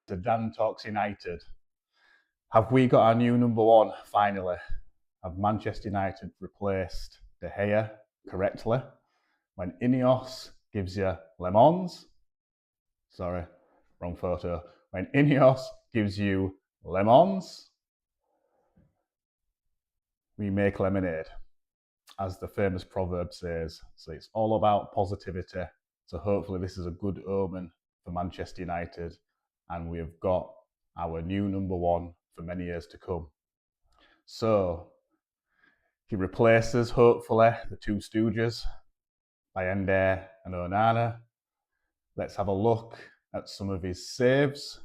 to Dan Talks United. Have we got our new number one finally? Have Manchester United replaced De Gea correctly? When Ineos gives you lemons, sorry, wrong photo. When Ineos gives you lemons, we make lemonade, as the famous proverb says. So it's all about positivity. So hopefully this is a good omen for Manchester United, and we have got our new number one for many years to come. So he replaces, hopefully, the two Stooges by Andre and Onana. Let's have a look at some of his saves,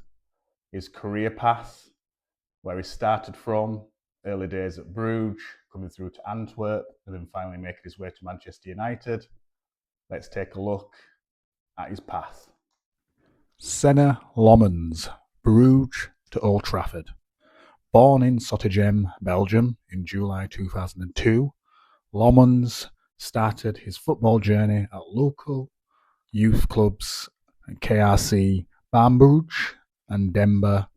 his career path, where he started from, early days at Bruges, coming through to Antwerp, and then finally making his way to Manchester United. Let's take a look at his path. Senne Lammens, Bruges to Old Trafford. Born in Sottegem, Belgium in July 2002, Lammens started his football journey at local youth clubs at KRC Bruges and Denver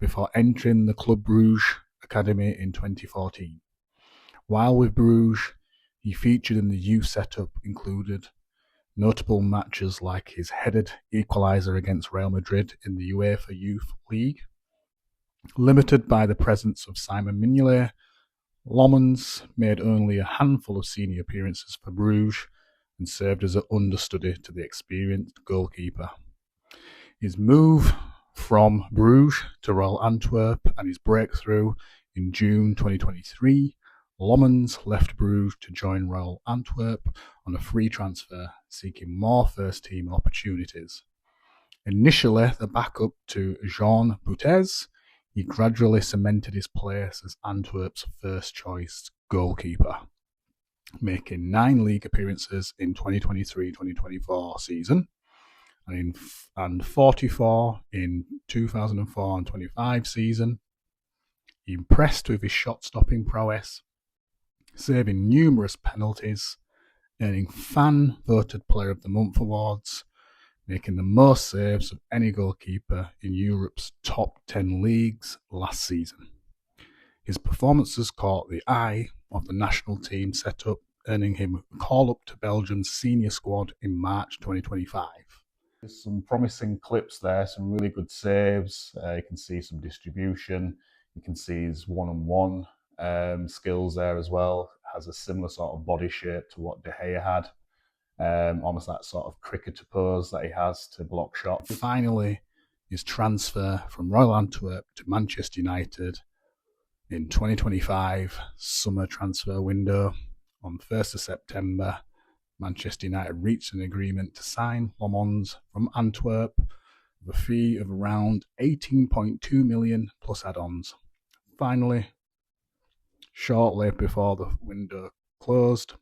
before entering the Club Bruges Academy in 2014. While with Bruges, he featured in the youth setup included notable matches like his headed equaliser against Real Madrid in the UEFA Youth League. Limited by the presence of Simon Mignolet, Lammens made only a handful of senior appearances for Bruges and served as an understudy to the experienced goalkeeper. His move from Bruges to Royal Antwerp and his breakthrough in June 2023, Lammens left Bruges to join Royal Antwerp on a free transfer, seeking more first-team opportunities. Initially the backup to Jean Boutez, he gradually cemented his place as Antwerp's first-choice goalkeeper, making 9 league appearances in 2023-2024 season and 44 in 2004 and 25 season. He impressed with his shot-stopping prowess, saving numerous penalties, earning fan-voted Player of the Month awards, making the most saves of any goalkeeper in Europe's top 10 leagues last season. His performances caught the eye of the national team setup, earning him a call-up to Belgium's senior squad in March 2025. There's some promising clips there, some really good saves. You can see some distribution. You can see his one-on-one skills there as well. Has a similar sort of body shape to what De Gea had. Almost that sort of cricketer pose that he has to block shots. Finally, his transfer from Royal Antwerp to Manchester United in 2025 summer transfer window. On 1st of September, Manchester United reached an agreement to sign Lammens from Antwerp with a fee of around 18.2 million plus add-ons. Finally, shortly before the window closed,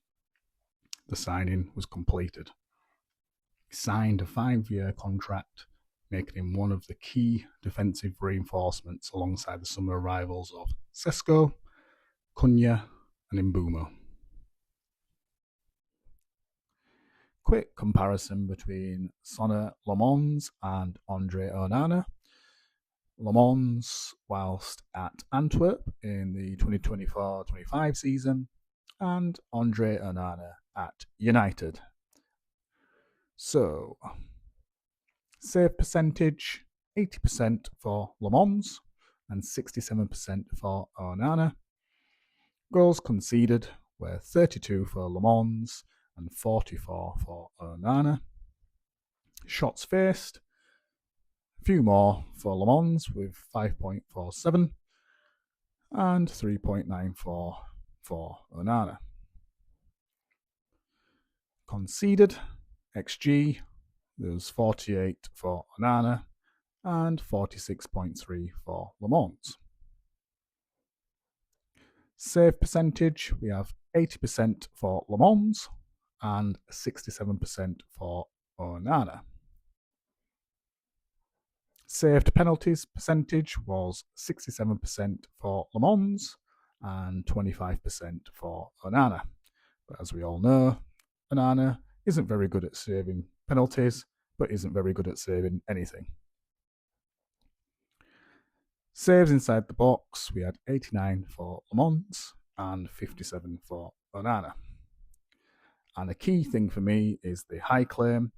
the signing was completed. He signed a 5-year contract, making him one of the key defensive reinforcements alongside the summer arrivals of Sesko, Cunha and Mbeumo. Quick comparison between Senne Lammens and Andre Onana. Lammens whilst at Antwerp in the 2024-25 season, and Andre Onana at United. So, save percentage 80% for Lammens and 67% for Onana. Goals conceded were 32 for Lammens and 44 for Onana. Shots faced, a few more for Lammens with 5.47 and 3.94 for Onana. Conceded, XG, there was 48 for Onana and 46.3 for Lammens. Save percentage, we have 80% for Lammens and 67% for Onana. Saved penalties percentage was 67% for Lammens and 25% for Onana. But as we all know, Onana isn't very good at saving penalties, but isn't very good at saving anything. Saves inside the box, we had 89 for Lammens and 57 for Onana. And a key thing for me is the high claim,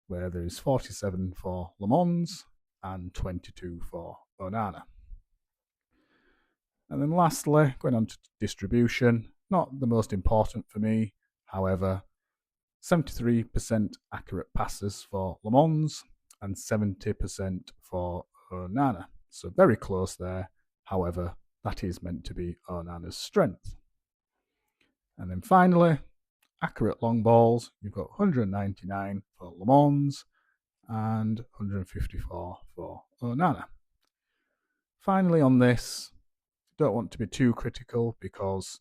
where there is 47 for Lammens and 22 for Onana. And then lastly, going on to distribution, not the most important for me, however, 73% accurate passes for Lammens and 70% for Onana. So very close there. However, that is meant to be Onana's strength. And then finally, accurate long balls. You've got 199 for Lammens and 154 for Onana. Finally on this, don't want to be too critical because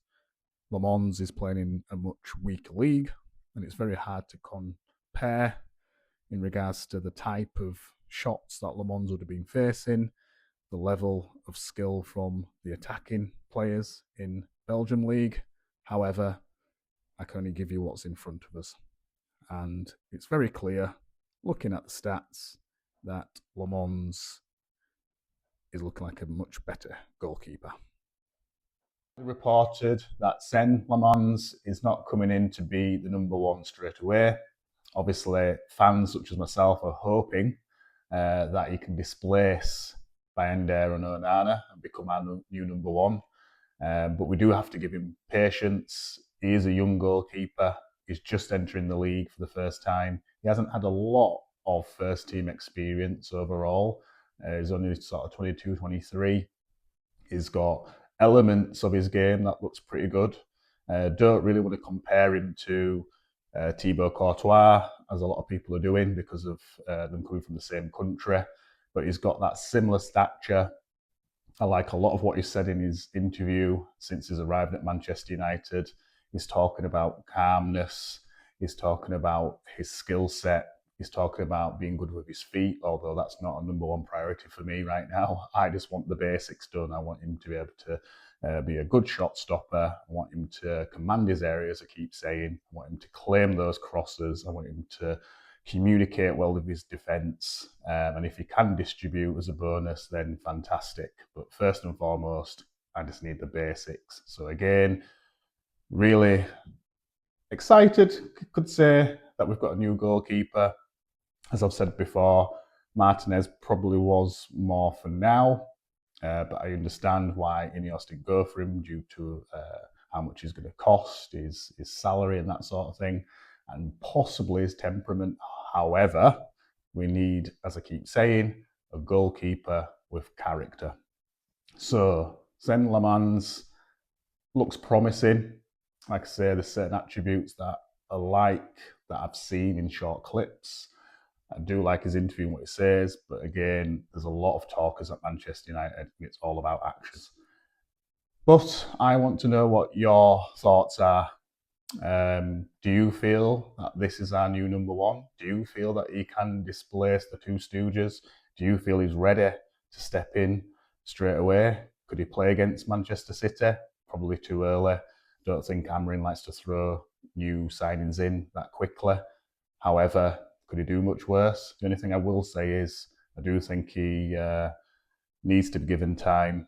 Lammens is playing in a much weaker league and it's very hard to compare in regards to the type of shots that Lammens would have been facing, the level of skill from the attacking players in Belgian league. However, I can only give you what's in front of us. And it's very clear, looking at the stats, that Lammens is looking like a much better goalkeeper. Reported that Senne Lammens is not coming in to be the number one straight away. Obviously, fans such as myself are hoping that he can displace Andre Onana and become our new number one. But we do have to give him patience. He is a young goalkeeper. He's just entering the league for the first time. He hasn't had a lot of first team experience overall. He's only sort of 22, 23. He's got elements of his game that looks pretty good. Don't really want to compare him to Thibaut Courtois, as a lot of people are doing because of them coming from the same country. But he's got that similar stature. I like a lot of what he said in his interview since he's arrived at Manchester United. He's talking about calmness. He's talking about his skill set. He's talking about being good with his feet, although that's not a number one priority for me right now. I just want the basics done. I want him to be able to be a good shot stopper. I want him to command his areas, I keep saying. I want him to claim those crosses. I want him to communicate well with his defence. And if he can distribute as a bonus, then fantastic. But first and foremost, I just need the basics. So again, really excited, could say, that we've got a new goalkeeper. As I've said before, Martinez probably was more for now, but I understand why Ineos didn't go for him due to how much he's going to cost, his salary and that sort of thing, and possibly his temperament. However, we need, as I keep saying, a goalkeeper with character. So, Senne Lammens looks promising. Like I say, there's certain attributes that I like, that I've seen in short clips. I do like his interview and what he says, but again, there's a lot of talkers at Manchester United. It's all about actions. But I want to know what your thoughts are. Do you feel that this is our new number one? Do you feel that he can displace the two Stooges? Do you feel he's ready to step in straight away? Could he play against Manchester City? Probably too early. Don't think Amorim likes to throw new signings in that quickly. However, could he do much worse? The only thing I will say is I do think he needs to be given time.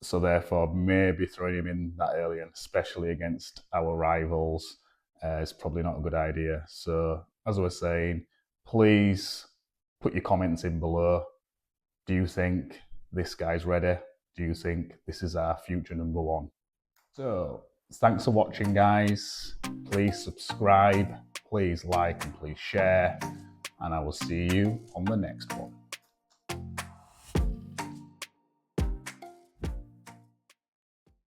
So therefore, maybe throwing him in that early, and especially against our rivals, is probably not a good idea. So as I was saying, please put your comments in below. Do you think this guy's ready? Do you think this is our future number one? So thanks for watching, guys. Please subscribe, please like, and please share. And I will see you on the next one.